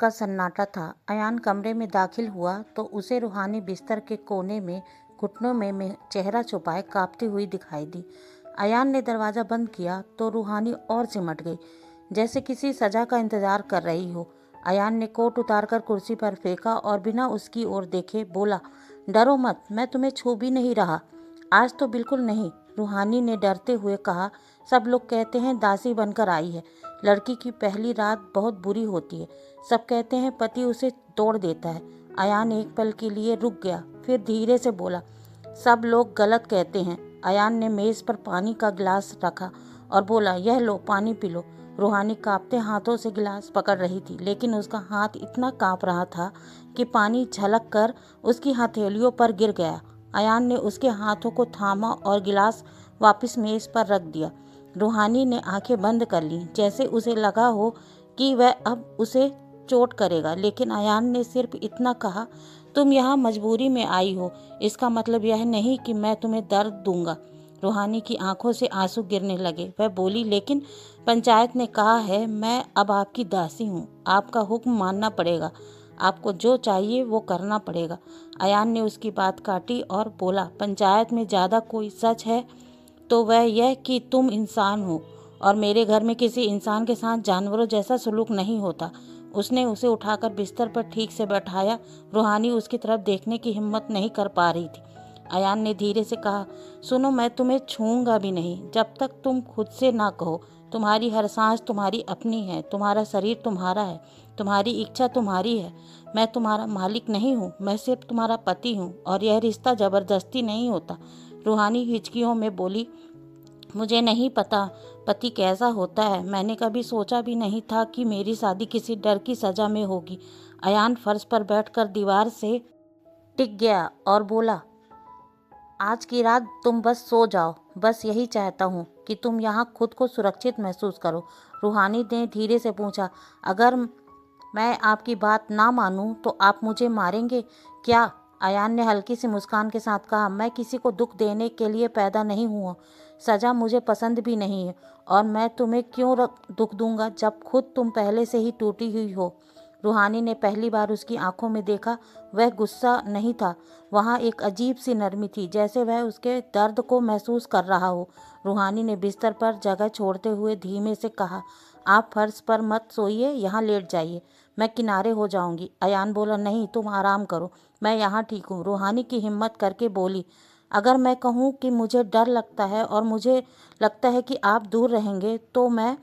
का सन्नाटा था। अयान कमरे में दाखिल हुआ तो उसे रूहानी बिस्तर के कोने में घुटनों में चेहरा छुपाए कांपती हुई दिखाई दी। अयान ने दरवाज़ा बंद किया तो रूहानी और सिमट गई, जैसे किसी सज़ा का इंतज़ार कर रही हो। अयान ने कोट उतारकर कुर्सी पर फेंका और बिना उसकी ओर देखे बोला, डरो मत, मैं तुम्हें छू भी नहीं रहा। आज तो बिल्कुल नहीं, रूहानी ने डरते हुए कहा। सब लोग कहते हैं दासी बनकर आई है। लड़की की पहली रात बहुत बुरी होती है। सब कहते हैं पति उसे तोड़ देता है। अयान एक पल के लिए रुक गया, फिर धीरे से बोला, सब लोग गलत कहते हैं। अयान ने मेज़ पर पानी का गिलास रखा और बोला, यह लो, पानी पी लो। रूहानी कांपते हाथों से गिलास पकड़ रही थी, लेकिन उसका हाथ इतना कांप रहा था कि पानी झलक कर उसकी हथेलियों पर गिर गया। अयान ने उसके हाथों को थामा और गिलास वापस मेज़ पर रख दिया। रूहानी ने आंखें बंद कर लीं, जैसे उसे लगा हो कि वह अब उसे चोट करेगा, लेकिन अयान ने सिर्फ इतना कहा, तुम यहाँ मजबूरी में आई हो, इसका मतलब यह नहीं कि मैं तुम्हें दर्द दूंगा। रूहानी की आंखों से आंसू गिरने लगे। वह बोली, लेकिन पंचायत ने कहा है, मैं अब आपकी दासी हूँ, आपका हुक्म मानना पड़ेगा, आपको जो चाहिए वो करना पड़ेगा। अयान ने उसकी बात काटी और बोला, पंचायत में ज़्यादा कोई सच है तो वह यह कि तुम इंसान हो और मेरे घर में किसी इंसान के साथ जानवरों जैसा सलूक नहीं होता। उसने उसे उठाकर बिस्तर पर ठीक से बैठाया। रूहानी उसकी तरफ देखने की हिम्मत नहीं कर पा रही थी। अयान ने धीरे से कहा, सुनो, मैं तुम्हें छूऊंगा भी नहीं जब तक तुम खुद से ना कहो। तुम्हारी हर सांस तुम्हारी अपनी है, तुम्हारा शरीर तुम्हारा है, तुम्हारी इच्छा तुम्हारी है। मैं तुम्हारा मालिक नहीं हूँ, मैं सिर्फ तुम्हारा पति हूँ और यह रिश्ता ज़बरदस्ती नहीं होता। रूहानी हिचकियों में बोली, मुझे नहीं पता पति कैसा होता है। मैंने कभी सोचा भी नहीं था कि मेरी शादी किसी डर की सज़ा में होगी। अयान फर्श पर बैठकर दीवार से टिक गया और बोला, आज की रात तुम बस सो जाओ। बस यही चाहता हूँ कि तुम यहाँ खुद को सुरक्षित महसूस करो। रूहानी ने धीरे से पूछा, अगर मैं आपकी बात ना मानूं तो आप मुझे मारेंगे क्या? अयान ने हल्की सी मुस्कान के साथ कहा, मैं किसी को दुख देने के लिए पैदा नहीं हुआ। सज़ा मुझे पसंद भी नहीं है और मैं तुम्हें क्यों दुख दूंगा जब खुद तुम पहले से ही टूटी हुई हो। रूहानी ने पहली बार उसकी आंखों में देखा। वह गुस्सा नहीं था, वहाँ एक अजीब सी नरमी थी, जैसे वह उसके दर्द को महसूस कर रहा हो। रूहानी ने बिस्तर पर जगह छोड़ते हुए धीमे से कहा, आप फर्श पर मत सोइए, यहाँ लेट जाइए, मैं किनारे हो जाऊंगी। अयान बोला, नहीं, तुम आराम करो, मैं यहाँ ठीक हूँ। रूहानी की हिम्मत करके बोली, अगर मैं कहूँ कि मुझे डर लगता है और मुझे लगता है कि आप दूर रहेंगे तो मैं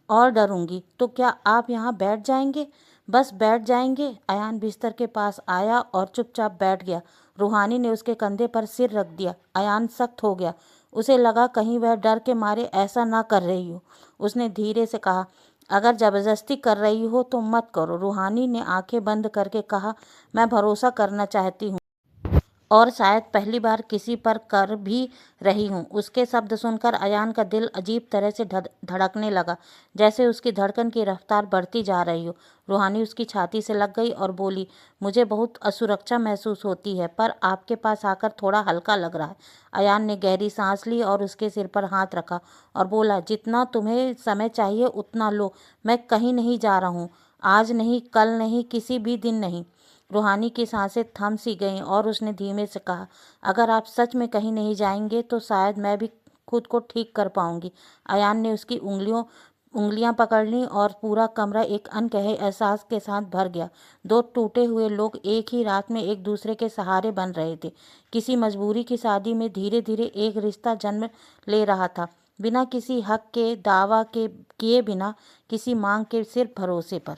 और डरूंगी, तो क्या आप यहाँ बैठ जाएंगे? बस बैठ जाएंगे। अयान बिस्तर के पास आया और चुपचाप बैठ गया। रूहानी ने उसके कंधे पर सिर रख दिया। अयान सख्त हो गया। उसे लगा कहीं वह डर के मारे ऐसा ना कर रही हो। उसने धीरे से कहा, अगर ज़बरदस्ती कर रही हो तो मत करो। रूहानी ने आंखें बंद करके कहा, मैं भरोसा करना चाहती हूँ और शायद पहली बार किसी पर कर भी रही हूँ। उसके शब्द सुनकर अयान का दिल अजीब तरह से धड़कने लगा, जैसे उसकी धड़कन की रफ्तार बढ़ती जा रही हो। रूहानी उसकी छाती से लग गई और बोली, मुझे बहुत असुरक्षा महसूस होती है, पर आपके पास आकर थोड़ा हल्का लग रहा है। अयान ने गहरी सांस ली और उसके सिर पर हाथ रखा और बोला, जितना तुम्हें समय चाहिए उतना लो, मैं कहीं नहीं जा रहा हूँ, आज नहीं, कल नहीं, किसी भी दिन नहीं। रूहानी की सांसें थम सी गईं और उसने धीमे से कहा, अगर आप सच में कहीं नहीं जाएंगे तो शायद मैं भी खुद को ठीक कर पाऊंगी। अयान ने उसकी उंगलियां पकड़ लीं और पूरा कमरा एक अनकहे एहसास के साथ भर गया। दो टूटे हुए लोग एक ही रात में एक दूसरे के सहारे बन रहे थे। किसी मजबूरी की शादी में धीरे धीरे एक रिश्ता जन्म ले रहा था, बिना किसी हक के दावा के किए, बिना किसी मांग के, सिर्फ भरोसे पर।